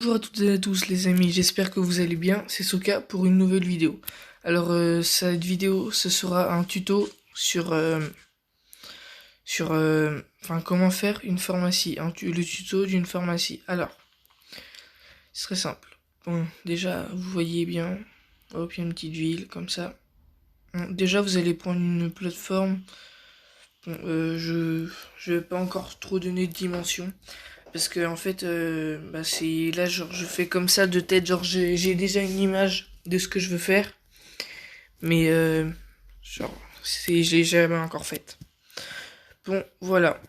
Bonjour à toutes et à tous les amis, j'espère que vous allez bien, c'est Soka pour une nouvelle vidéo. Alors cette vidéo ce sera un tuto sur comment faire une pharmacie, le tuto d'une pharmacie. Alors, c'est très simple. Bon, déjà vous voyez bien, hop, il y a une petite ville comme ça. Bon, déjà vous allez prendre une plateforme. Bon, je vais pas encore trop donner de dimension. Parce que en fait, c'est là genre je fais comme ça de tête, genre j'ai déjà une image de ce que je veux faire, mais genre je l'ai jamais encore faite. Bon, voilà.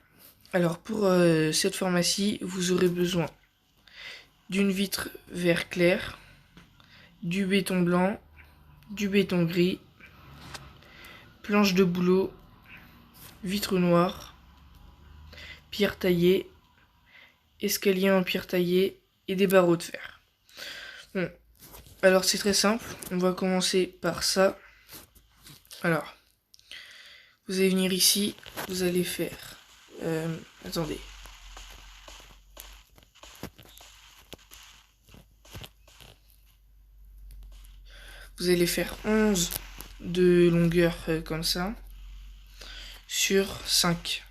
Alors pour cette pharmacie, vous aurez besoin d'une vitre vert clair, du béton blanc, du béton gris, planche de bouleau, vitre noire, pierre taillée, escalier en pierre taillée et des barreaux de fer. Bon, alors c'est très simple. On va commencer par ça. Alors, vous allez venir ici, vous allez faire... attendez. Vous allez faire 11 de longueur comme ça, sur 5.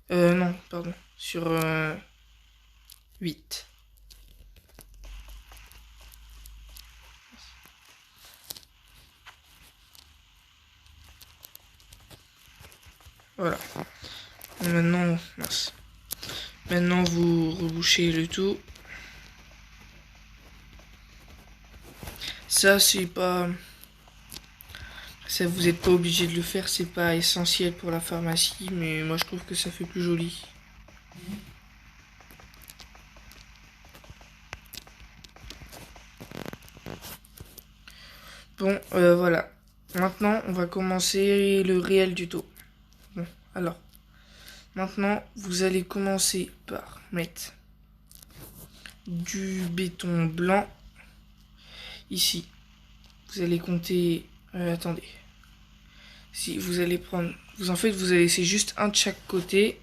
Non, pardon, sur 8. Voilà. Et maintenant, mince. Maintenant, vous rebouchez le tout. Ça, c'est pas... Ça, vous n'êtes pas obligé de le faire, c'est pas essentiel pour la pharmacie, mais moi je trouve que ça fait plus joli. Bon, voilà. Maintenant, on va commencer le réel du taux. Bon, alors. Maintenant, vous allez commencer par mettre du béton blanc ici. Vous allez compter... attendez. Si vous allez prendre... En fait, vous allez laisser juste un de chaque côté.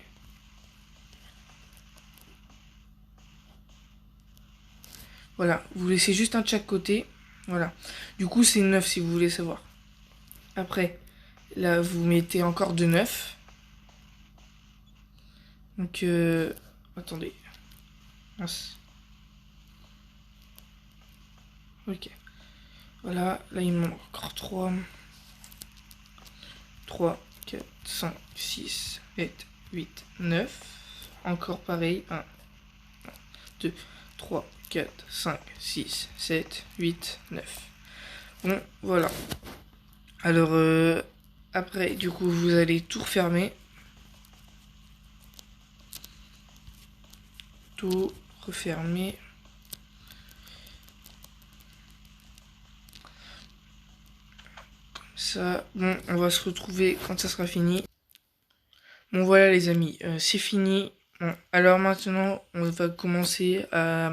Voilà, vous laissez juste un de chaque côté. Voilà. Du coup, c'est 9 si vous voulez savoir. Après, là, vous mettez encore de 9. Donc, attendez. Mince. Ok. Voilà, là, il me manque encore 3. 3, 4, 5, 6, 7, 8, 9. Encore pareil. 1, 2, 3, 4, 5, 6, 7, 8, 9. Bon, voilà. Alors, après, du coup, vous allez tout refermer. Tout refermer. Ça, bon, on va se retrouver quand ça sera fini. Bon, voilà les amis, c'est fini. Bon, alors maintenant, on va commencer à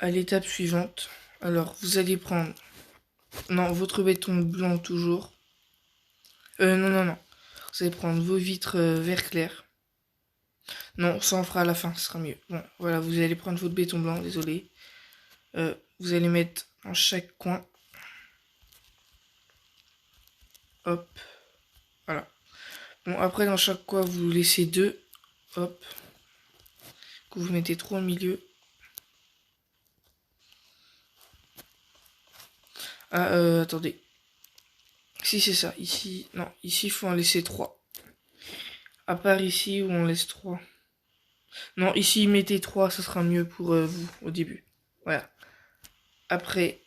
l'étape suivante. Alors, vous allez prendre... Non, votre béton blanc toujours. Non, non, non. Vous allez prendre vos vitres vert clair. Non, ça on fera à la fin, ce sera mieux. Bon, voilà, vous allez prendre votre béton blanc, désolé. Vous allez mettre en chaque coin. Hop. Voilà. Bon, après, dans chaque coin, vous laissez 2. Hop. Que vous mettez 3 au milieu. Ah, attendez. Si, c'est ça. Ici, non. Ici, il faut en laisser 3. À part ici, où on laisse 3. Non, ici, mettez 3, ça sera mieux pour vous, au début. Voilà. Après,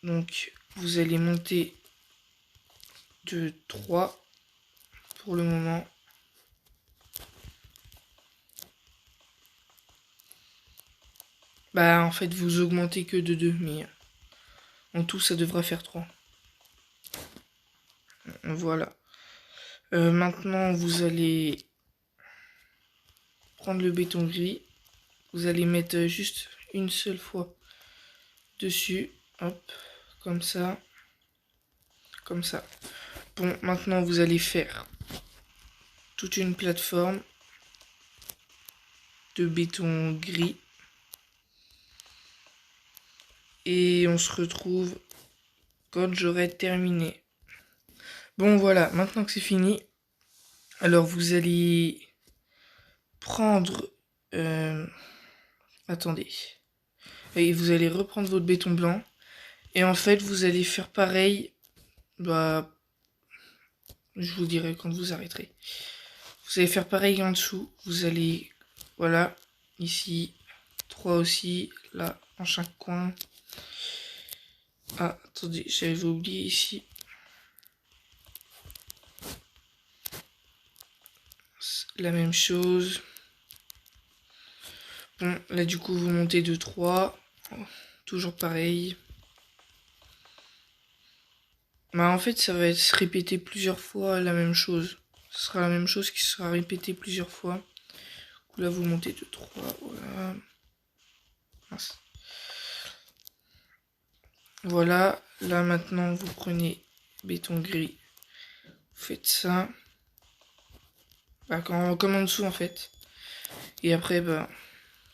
donc, vous allez monter de 3 pour le moment. Bah, en fait, vous augmentez que de 2, mais en tout, ça devrait faire 3. Voilà. Maintenant, vous allez prendre le béton gris. Vous allez mettre juste une seule fois dessus. Hop, comme ça. Comme ça. Bon, maintenant, vous allez faire toute une plateforme. de béton gris. Et on se retrouve quand j'aurai terminé. Bon voilà, maintenant que c'est fini, alors vous allez prendre... attendez. Et vous allez reprendre votre béton blanc. Et en fait, vous allez faire pareil. Bah, je vous dirai quand vous arrêterez. Vous allez faire pareil en dessous. Vous allez, voilà, ici, 3 aussi, là, en chaque coin. Ah, attendez, j'avais oublié ici. La même chose. Bon, là, du coup, vous montez de 3. Toujours pareil. Bah, en fait, ça va se répéter plusieurs fois la même chose. Ce sera la même chose qui sera répétée plusieurs fois. Là, vous montez de 3. Voilà. Mince. Voilà. Là, maintenant, vous prenez béton gris. Vous faites ça. Bah, comme en dessous, en fait. Et après, bah,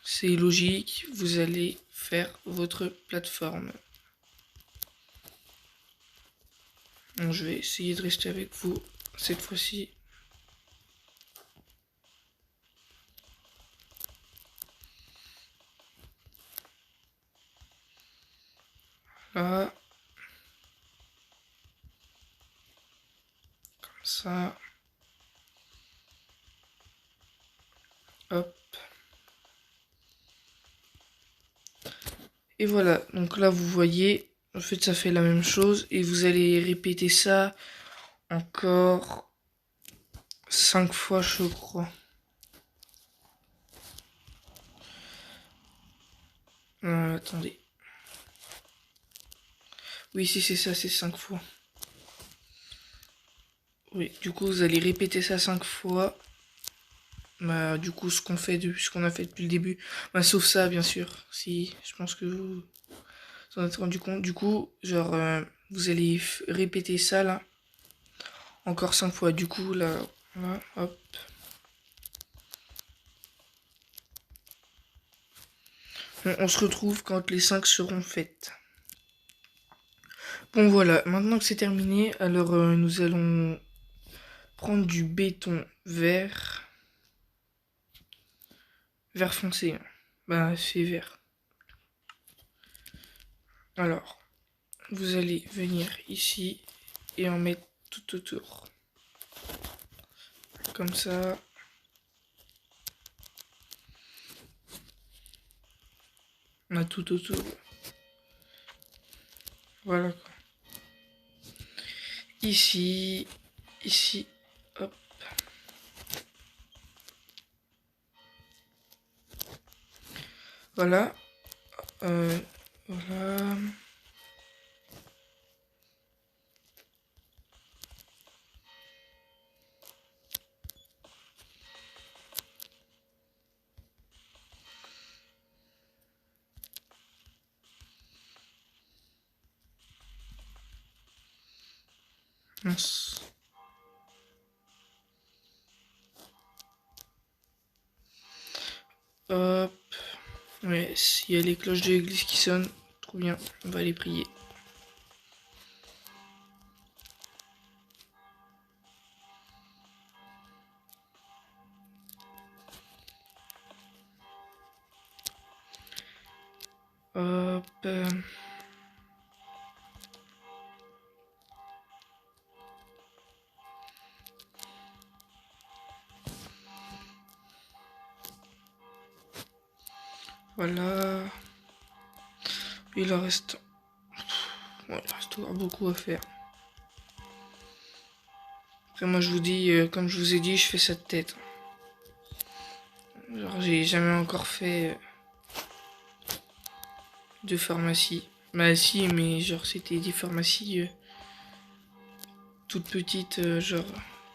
c'est logique. Vous allez faire votre plateforme. Bon, je vais essayer de rester avec vous cette fois-ci. Là. Comme ça. Hop. Et voilà. Donc là, vous voyez, en fait, ça fait la même chose. Et vous allez répéter ça encore 5 fois, je crois. Attendez. Oui, si c'est ça, c'est 5 fois. Oui, du coup, vous allez répéter ça 5 fois. Bah, du coup, ce qu'on a fait depuis le début. Bah, sauf ça, bien sûr. Si, je pense que vous en êtes rendu compte. Du coup, genre, vous allez répéter ça, là. Encore 5 fois. Du coup, là, hop. Bon, on se retrouve quand les 5 seront faites. Bon, voilà. Maintenant que c'est terminé, alors nous allons prendre du béton vert. Vert foncé. Bah, c'est vert. Alors, vous allez venir ici et en mettre tout autour. Comme ça. On a tout autour. Voilà quoi. Ici. Ici. Hop. Voilà. Voilà. Mince. Hop. Ouais, s'il y a les cloches de l'église qui sonnent, trop bien, on va aller prier. Hop. Voilà. Il en reste... Ouais, il reste encore beaucoup à faire. Après, moi, je vous dis, comme je vous ai dit, je fais ça de tête. Genre, j'ai jamais encore fait de pharmacie. Bah, si, mais genre, c'était des pharmacies toutes petites, genre,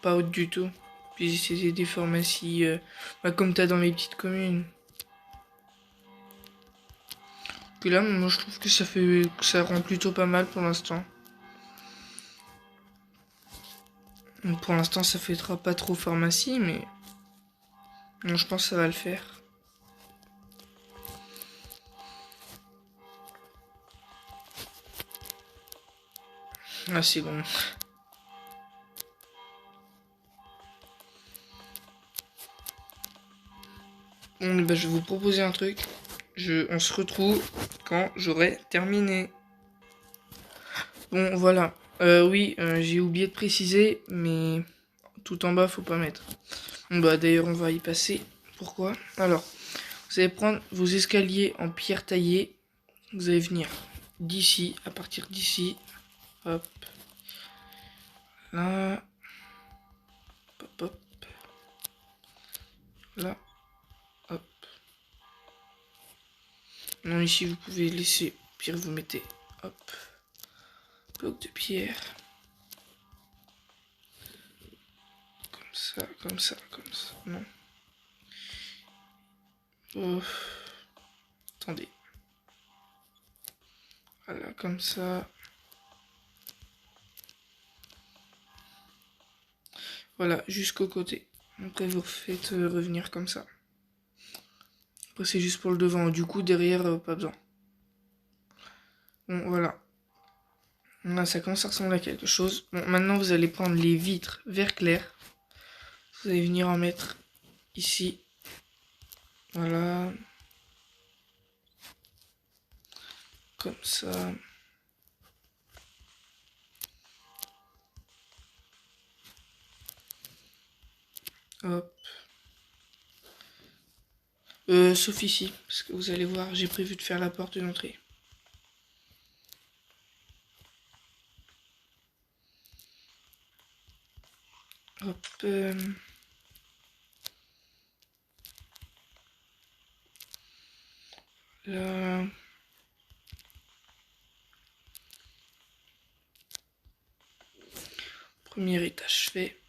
pas hautes du tout. Puis, c'était des pharmacies, bah, comme t'as dans les petites communes. Puis là, moi, je trouve que ça rend plutôt pas mal pour l'instant. Pour l'instant, ça fait pas trop pharmacie, mais bon, je pense que ça va le faire. Ah, c'est long. Bon, bah, je vais vous proposer un truc. On se retrouve quand j'aurai terminé. Bon, voilà. Oui, j'ai oublié de préciser, mais tout en bas, faut pas mettre. Bon, bah, d'ailleurs, on va y passer. Pourquoi? Alors, vous allez prendre vos escaliers en pierre taillée. Vous allez venir d'ici, à partir d'ici. Hop. Là. Hop, hop. Là. Hop. Non, ici, vous pouvez laisser. Pire, vous mettez. Hop. Bloc de pierre. Comme ça, comme ça, comme ça. Non. Oh. Attendez. Voilà, comme ça. Voilà, jusqu'au côté. Après, vous refaites revenir comme ça. Après, c'est juste pour le devant. Du coup, derrière, pas besoin. Bon, voilà. Là, ça commence à ressembler à quelque chose. Bon, maintenant, vous allez prendre les vitres vert clair. Vous allez venir en mettre ici. Voilà. Comme ça. Hop. Sauf ici. Parce que vous allez voir, j'ai prévu de faire la porte d'entrée. Hop. Là. Premier étage fait.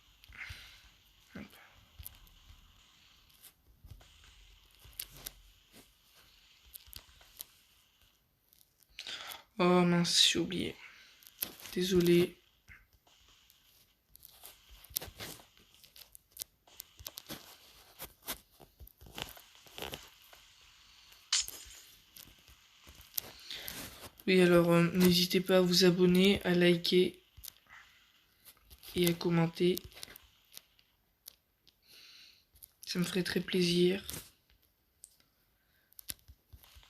Hop. Oh mince, j'ai oublié. Désolé. Oui, alors n'hésitez pas à vous abonner, à liker et à commenter. Ça me ferait très plaisir.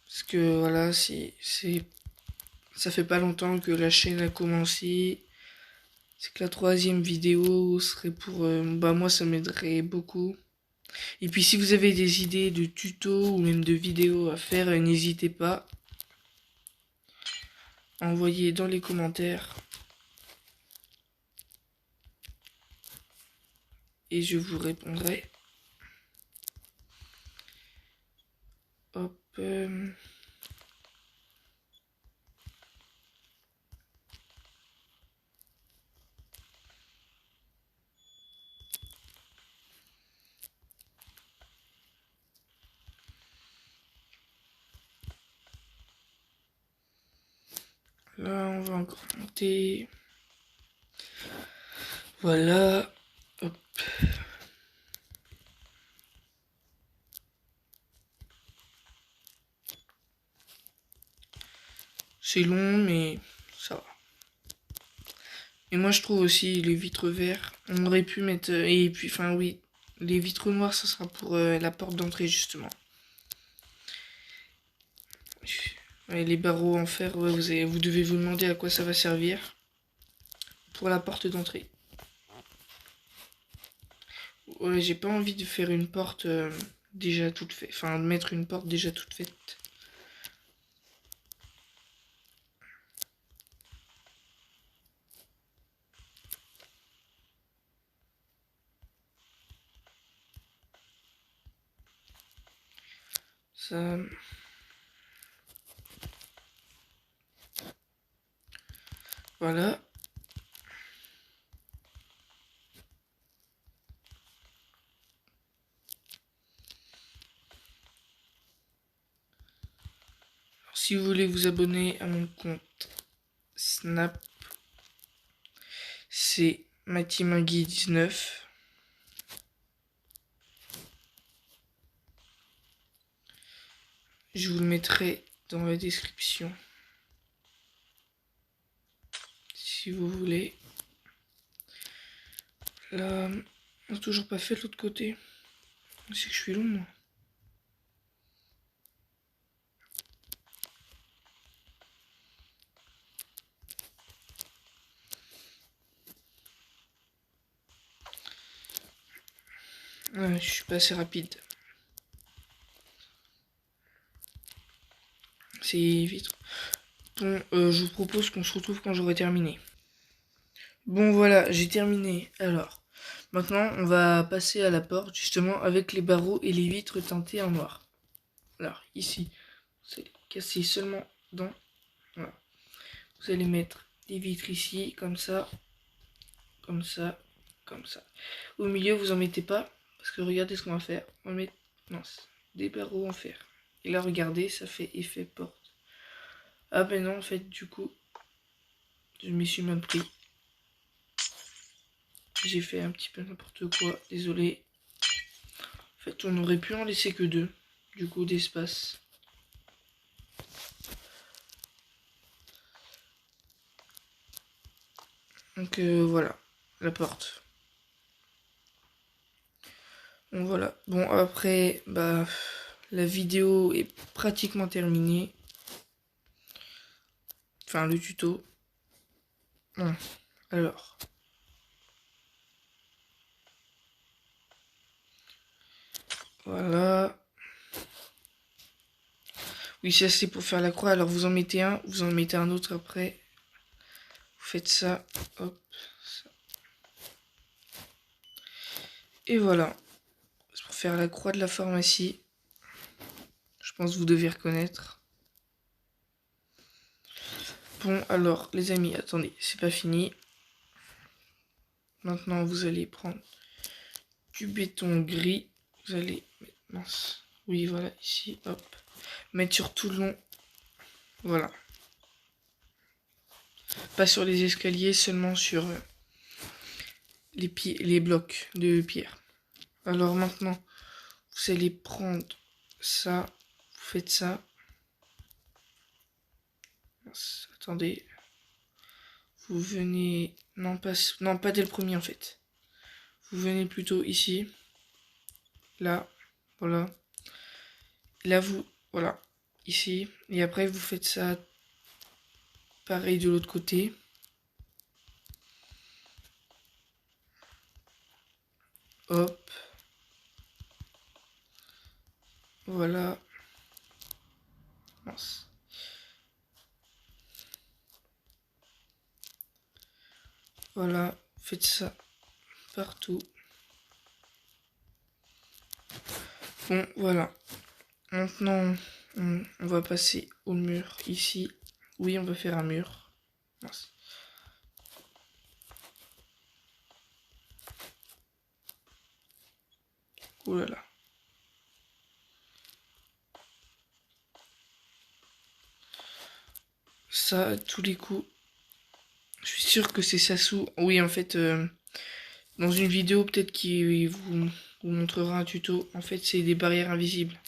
Parce que voilà, ça fait pas longtemps que la chaîne a commencé. C'est que la troisième vidéo serait pour... bah moi ça m'aiderait beaucoup. Et puis si vous avez des idées de tutos ou même de vidéos à faire, n'hésitez pas à envoyer dans les commentaires. Et je vous répondrai. Hop. Là, on va encore monter. Voilà. Hop. C'est long, mais ça va. Et moi, je trouve aussi les vitres verts. On aurait pu mettre... et puis, enfin, oui. Les vitres noires, ça sera pour la porte d'entrée, justement. Ouais, les barreaux en fer, ouais, vous devez vous demander à quoi ça va servir. Pour la porte d'entrée. Ouais, j'ai pas envie de faire une porte déjà toute faite. Enfin, de mettre une porte déjà toute faite. Ça... Voilà. Alors, si vous voulez vous abonner à mon compte Snap, c'est Matimingui19. Je vous le mettrai dans la description. Si si vous voulez. Là, on n'a toujours pas fait de l'autre côté. C'est que je suis long, moi. Ouais, je suis pas assez rapide. C'est vite. Bon, je vous propose qu'on se retrouve quand j'aurai terminé. Bon, voilà, j'ai terminé. Alors, maintenant, on va passer à la porte, justement, avec les barreaux et les vitres teintées en noir. Alors, ici, vous allez casser seulement dans... Voilà. Vous allez mettre des vitres ici, comme ça, comme ça, comme ça. Au milieu, vous en mettez pas, parce que regardez ce qu'on va faire. On va mettre, mince, des barreaux en fer. Et là, regardez, ça fait effet porte. Ah ben non, en fait, du coup, je m'y suis mal pris. J'ai fait un petit peu n'importe quoi, désolé. En fait, on aurait pu en laisser que deux, du coup, d'espace. Donc voilà, la porte. Bon voilà, bon après, bah, la vidéo est pratiquement terminée. Enfin, le tuto. Bon, alors. Voilà. Oui, ça c'est pour faire la croix. Alors vous en mettez un, vous en mettez un autre après. Vous faites ça, hop, ça. Et voilà. C'est pour faire la croix de la pharmacie. Je pense que vous devez reconnaître. Bon, alors, les amis, attendez, c'est pas fini. Maintenant, vous allez prendre du béton gris. Vous allez... Mince. Oui, voilà, ici, hop. Mettre sur tout le long. Voilà. Pas sur les escaliers, seulement sur les blocs de pierre. Alors maintenant, vous allez prendre ça. Vous faites ça. Mince, attendez. Vous venez... Non, pas dès le premier, en fait. Vous venez plutôt ici. Là. Voilà. Là, vous... Voilà. Ici. Et après, vous faites ça pareil de l'autre côté. Hop. Voilà. Mince. Voilà. Faites ça partout. Bon, voilà. Maintenant, on va passer au mur ici. Oui, on va faire un mur. Mince. Ouh là là. Ça, à tous les coups. Je suis sûr que c'est Sassou. Oui, en fait, dans une vidéo, peut-être qui vous montrera un tuto. En fait, c'est des barrières invisibles.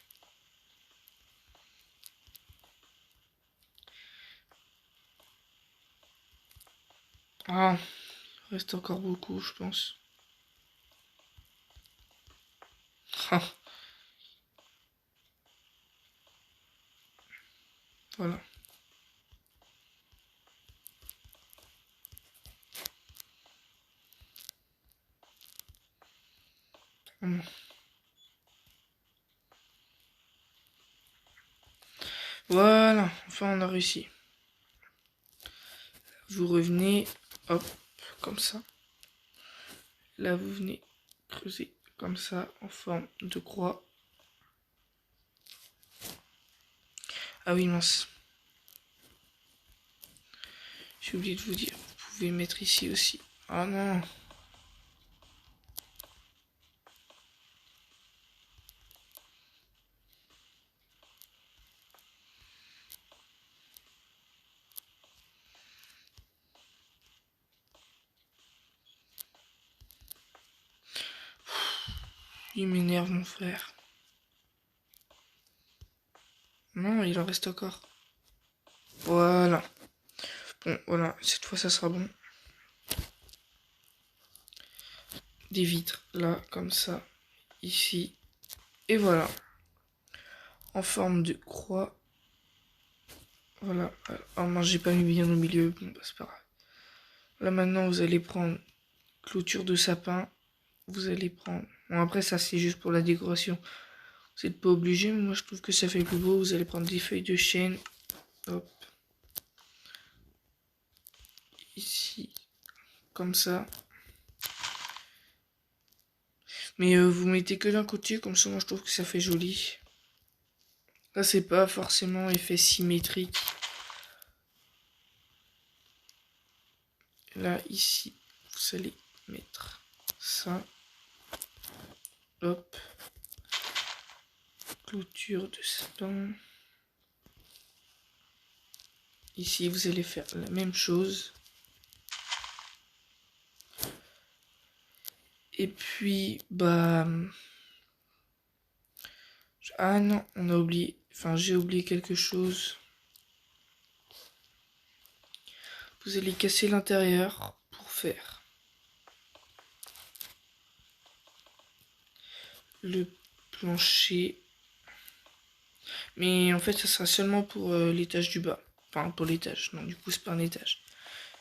Ah, il reste encore beaucoup, je pense. Ah, voilà. Hum. Voilà, enfin on a réussi. Vous revenez, hop, comme ça. Là, vous venez creuser comme ça, en forme de croix. Ah oui, mince. J'ai oublié de vous dire, vous pouvez mettre ici aussi. Ah non. Il m'énerve, mon frère. Non, il en reste encore. Voilà. Bon, voilà, cette fois ça sera bon. des vitres là, comme ça, ici. Et voilà. En forme de croix. Voilà. Oh non, j'ai pas mis bien au milieu. Bon, bah, c'est pas grave. Là maintenant, vous allez prendre clôture de sapin. Vous allez prendre... Bon, après, ça, c'est juste pour la décoration. Vous n'êtes pas obligé, mais moi, je trouve que ça fait plus beau. Vous allez prendre des feuilles de chêne. Hop. Ici. Comme ça. Mais vous mettez que d'un côté, comme ça, moi, je trouve que ça fait joli. Là, c'est pas forcément effet symétrique. Là, ici, vous allez mettre ça. Hop. Clôture de sapin. Ici, vous allez faire la même chose. Et puis, bah... Ah non, on a oublié. Enfin, j'ai oublié quelque chose. Vous allez casser l'intérieur pour faire le plancher. Mais en fait, ça sera seulement pour l'étage du bas. Enfin, pour l'étage. Non, du coup, c'est pas un étage.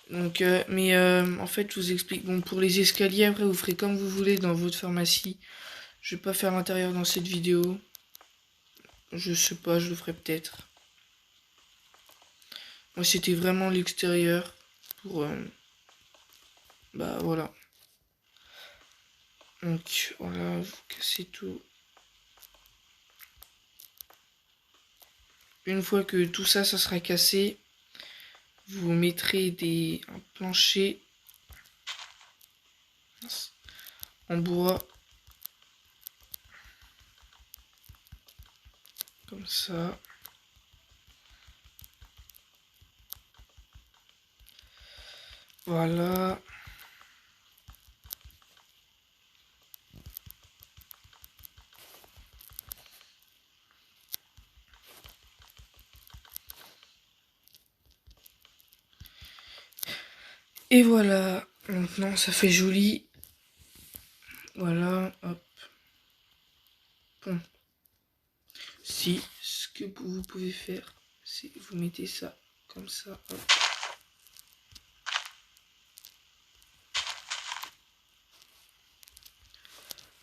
Donc, en fait, je vous explique. Bon, pour les escaliers, après, vous ferez comme vous voulez dans votre pharmacie. Je vais pas faire l'intérieur dans cette vidéo. Je sais pas, je le ferai peut-être. Moi, c'était vraiment l'extérieur. Pour... bah, voilà. Donc, voilà, vous cassez tout. Une fois que tout ça, ça sera cassé, vous mettrez un plancher en bois. Comme ça. Voilà. Et voilà. Maintenant, ça fait joli. Voilà. Hop. Bon. Si, ce que vous pouvez faire, c'est vous mettez ça comme ça. Hop.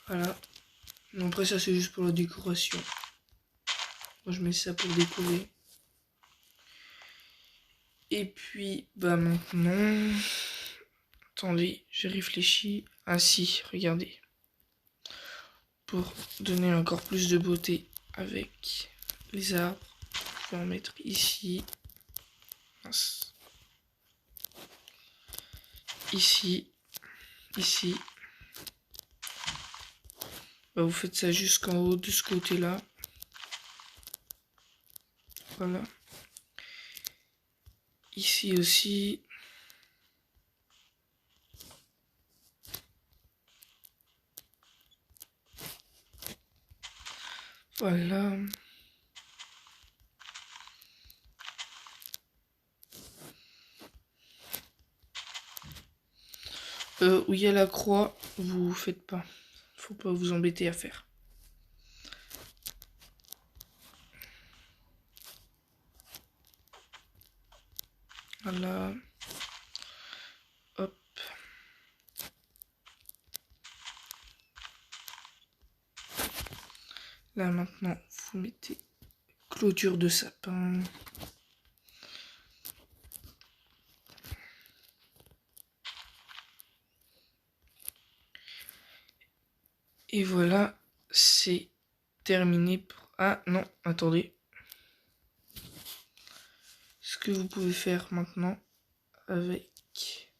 Voilà. Après, ça, c'est juste pour la décoration. Moi, je mets ça pour décorer. Et puis, bah maintenant... Attendez, j'ai réfléchi. Ah si, regardez. Pour donner encore plus de beauté avec les arbres, je vais en mettre ici. Mince. Ici. Ici. Bah, vous faites ça jusqu'en haut de ce côté-là. Voilà. Ici aussi. Voilà. Où il y a la croix, vous faites pas. Faut pas vous embêter à faire. Voilà. Hop. Là maintenant, vous mettez clôture de sapin. Et voilà, c'est terminé pour... Ah non, attendez. Ce que vous pouvez faire maintenant avec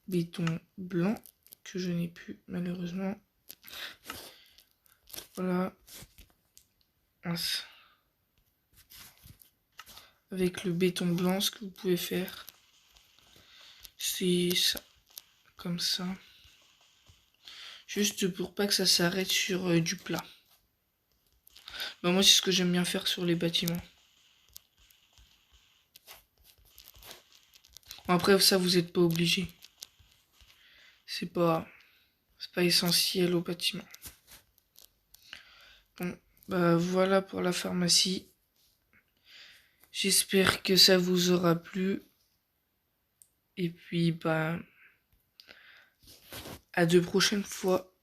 béton blanc, que je n'ai plus malheureusement. Voilà. Avec le béton blanc, ce que vous pouvez faire, c'est ça. Comme ça. Juste pour pas que ça s'arrête sur du plat. Bah, moi, c'est ce que j'aime bien faire sur les bâtiments. Bon, après, ça, vous n'êtes pas obligé. c'est pas essentiel au bâtiment. Bon, bah voilà pour la pharmacie. J'espère que ça vous aura plu. Et puis, bah, à de prochaines fois.